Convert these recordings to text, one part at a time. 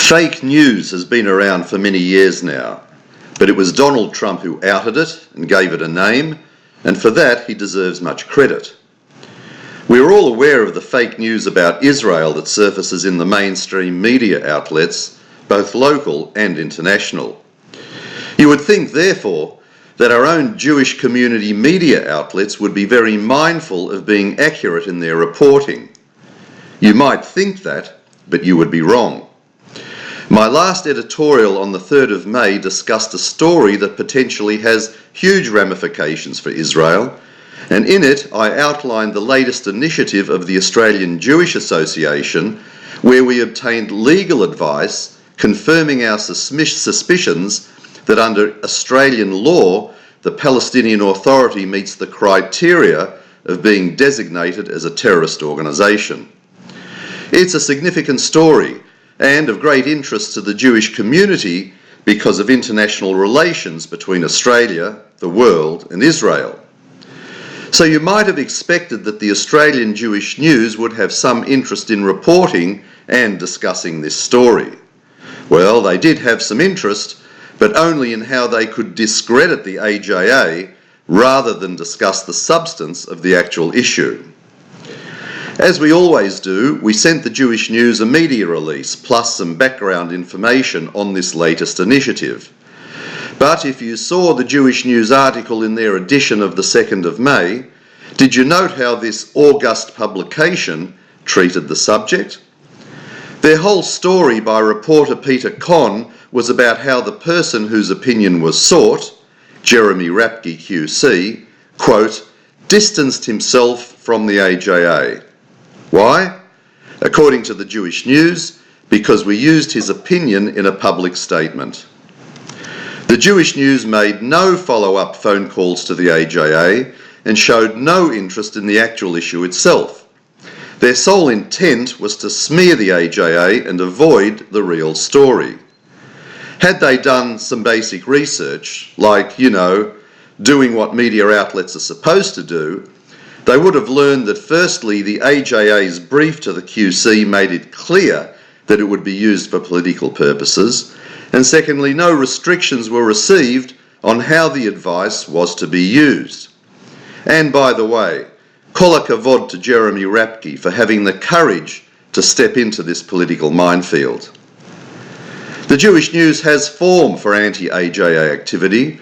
Fake news has been around for many years now, but it was Donald Trump who outed it and gave it a name, and for that he deserves much credit. We are all aware of the fake news about Israel that surfaces in the mainstream media outlets, both local and international. You would think, therefore, that our own Jewish community media outlets would be very mindful of being accurate in their reporting. You might think that, but you would be wrong. My last editorial on the 3rd of May discussed a story that potentially has huge ramifications for Israel, and in it I outlined the latest initiative of the Australian Jewish Association, where we obtained legal advice confirming our suspicions that under Australian law the Palestinian Authority meets the criteria of being designated as a terrorist organisation. It's a significant story and of great interest to the Jewish community because of international relations between Australia, the world and Israel. So you might have expected that the Australian Jewish News would have some interest in reporting and discussing this story. Well, they did have some interest, but only in how they could discredit the AJA rather than discuss the substance of the actual issue. As we always do, we sent the Jewish News a media release plus some background information on this latest initiative. But if you saw the Jewish News article in their edition of the 2nd of May, did you note how this august publication treated the subject? Their whole story by reporter Peter Conn was about how the person whose opinion was sought, Jeremy Rapke QC, quote, distanced himself from the AJA. Why? According to the Jewish News, because we used his opinion in a public statement. The Jewish News made no follow-up phone calls to the AJA and showed no interest in the actual issue itself. Their sole intent was to smear the AJA and avoid the real story. Had they done some basic research, like, doing what media outlets are supposed to do, they would have learned that firstly, the AJA's brief to the QC made it clear that it would be used for political purposes, and secondly, no restrictions were received on how the advice was to be used. And by the way, kol hakavod to Jeremy Rapke for having the courage to step into this political minefield. The Jewish News has form for anti-AJA activity,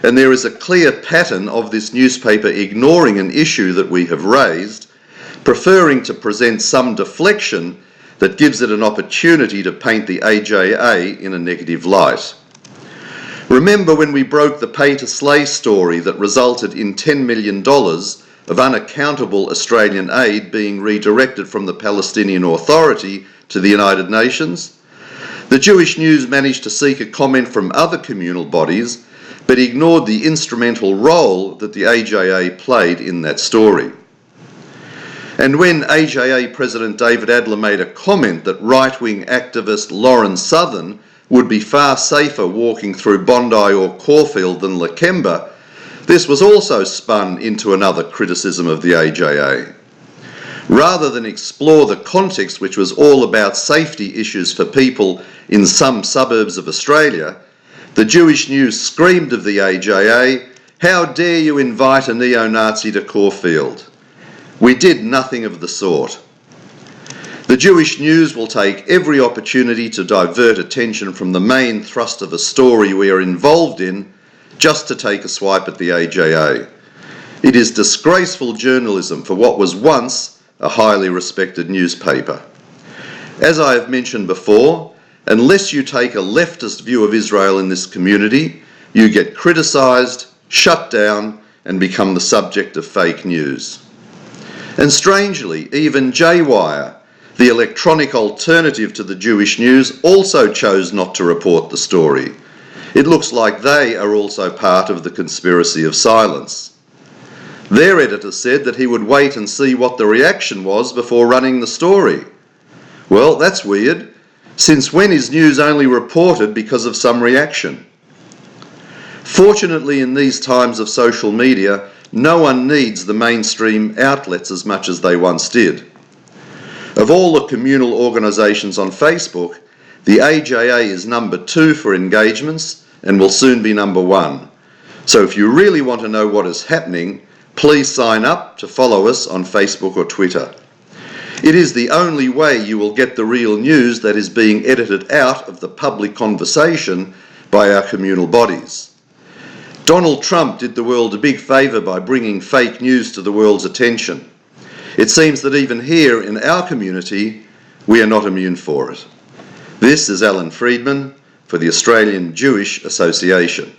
and there is a clear pattern of this newspaper ignoring an issue that we have raised, preferring to present some deflection that gives it an opportunity to paint the AJA in a negative light. Remember when we broke the pay-to-slay story that resulted in $10 million of unaccountable Australian aid being redirected from the Palestinian Authority to the United Nations? The Jewish News managed to seek a comment from other communal bodies, but ignored the instrumental role that the AJA played in that story. And when AJA President David Adler made a comment that right-wing activist Lauren Southern would be far safer walking through Bondi or Caulfield than Lakemba, this was also spun into another criticism of the AJA. Rather than explore the context, which was all about safety issues for people in some suburbs of Australia, the Jewish News screamed of the AJA, "How dare you invite a neo-Nazi to Caulfield?" We did nothing of the sort. The Jewish News will take every opportunity to divert attention from the main thrust of a story we are involved in, just to take a swipe at the AJA. It is disgraceful journalism for what was once a highly respected newspaper. As I have mentioned before, unless you take a leftist view of Israel in this community, you get criticised, shut down, and become the subject of fake news. And strangely, even J-Wire, the electronic alternative to the Jewish News, also chose not to report the story. It looks like they are also part of the conspiracy of silence. Their editor said that he would wait and see what the reaction was before running the story. Well, that's weird. Since when is news only reported because of some reaction? Fortunately, in these times of social media, no one needs the mainstream outlets as much as they once did. Of all the communal organisations on Facebook, The AJA is number 2 for engagements and will soon be number 1. So if you really want to know what is happening, please sign up to follow us on Facebook or Twitter. It is the only way you will get the real news that is being edited out of the public conversation by our communal bodies. Donald Trump did the world a big favour by bringing fake news to the world's attention. It seems that even here in our community, we are not immune for it. This is Alan Friedman for the Australian Jewish Association.